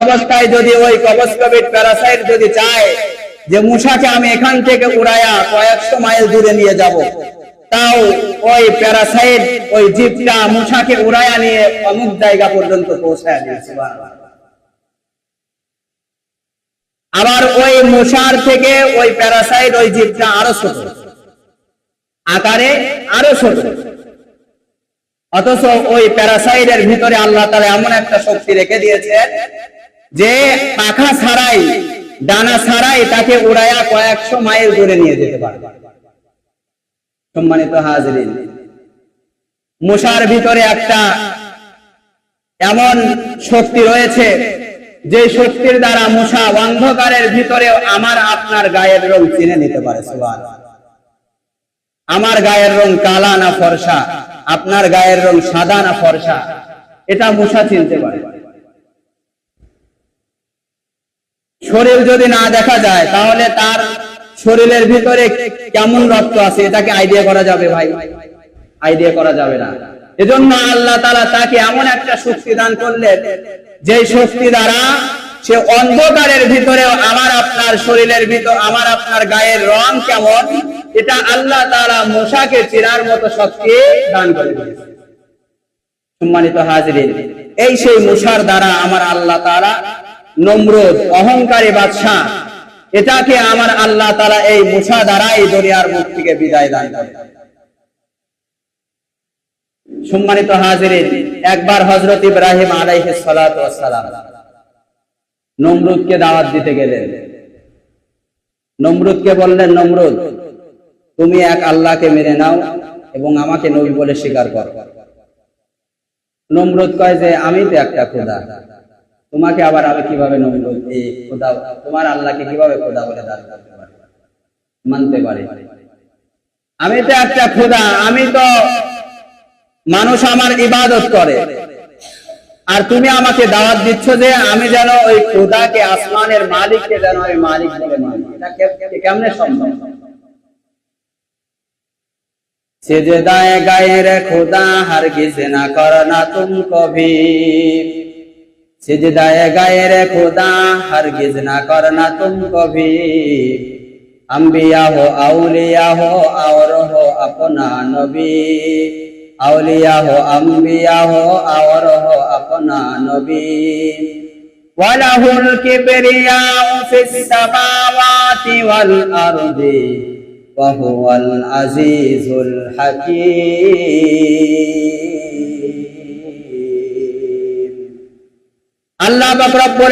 অবস্থায় যদি ওই কবচকবিট প্যারাসাইট যদি চায় যে মূষাকে আমি এখান থেকে উড়াইয়া কয়েকশো মাইল দূরে নিয়ে যাব, তাও ওই প্যারাসাইট ওই জীবটা মূষাকে উড়াইয়া নিয়ে অমুক জায়গা পর্যন্ত পৌঁছায় দিয়েছে। আবার ওই মূষার থেকে ওই প্যারাসাইট ওই জীবটা আরো ছোট আকারে, আরো ছোট, অথচ ওই প্যারাসাইটের ভিতরে আল্লাহ তাআলা এমন একটা শক্তি রেখে দিয়েছেন যে পাখা ছাড়াই, ডানা ছাড়াই তাকে উড়াইয়া কয়েকশো মাইল দূরে নিয়ে যেতে পারবে। সম্মানিত হাজিরিন, মূষার ভিতরে একটা এমন শক্তি রয়েছে যে শক্তির দ্বারা মূষা অন্ধকারের ভিতরে আমার আপনার গায়ের রং চিনে নিতে পারে। সুবহানাল্লাহ। আমার গায়ের রং কালা না ফর্সা, আপনার গায়ের রং সাদা না ফর্সা, এটা মূষা চিনতে পারে। শরীর যদি না দেখা যায় তাহলে তার শরীরের ভিতরে কেমন রক্ত আছে এটাকে আইডিয়া করা যাবে? ভাই, আইডিয়া করা যাবে না। এজন্য আল্লাহ তাআলা তাকে এমন একটা শক্তি দান করলেন যে শক্তি দ্বারা সে অন্ধকারের ভিতরে আমার আপনার শরীরের ভিতর, আমার আপনার গায়ের রং কেমন, এটা আল্লাহ তাআলা মূসাকে চেনার মতো শক্তি দান করে দিয়েছেন। সম্মানিত হাজিরিন, এই সেই মূসার দ্বারা আমার আল্লাহ তাআলা নমরুদ অহংকারী বাদশা, এটাকে আমার আল্লাহ তাআলা এই মূসা দ্বারা এই দুনিয়ার মুখ থেকে বিদায় দান করেন। সম্মানিত হাজিরিন, একবার হযরত ইব্রাহিম আলাইহিস সালাতু ওয়াস সালাম নমরুদকে দাওয়াত দিতে গেলেন। নমরুদকে বললেন, নমরুদ, তুমি এক আল্লাহকে মেনে নাও এবং আমাকে নবী বলে স্বীকার করো। নমরুদ কয় যে আমি তো একটা খোদা, তোমাকে আবার আমি কিভাবে নমরুদ এই খোদা, তোমার আল্লাহকে কিভাবে খোদা বলে দাবি করতে পারি, মানতে পারি? আমি তো একটা খোদা, আমি তো মানুষ আমার ইবাদত করে, আর তুমি আমাকে দাওয়াত দিচ্ছ যে আমি যেন ওই খোদাকে, আসমানের মালিককে যেন ওই মালিক বলে মানি। এটা কেমনে সম্ভব? সিজদায়ে গায়রে খোদা হরগিজ না করনা তুম কভি, সিজদায়ে গায়রে খোদা হরগিজ না করনা তুম কভি, अंबिया हो औलिया हो और हो अपना नबी, औलिया हो अंबिया हो और हो अपना नबी, वलहुल किबरियाउ फिस समावाति वल अर्दि व हुवल अजीजुल हकीम। अल्लाह पाक रब्बुल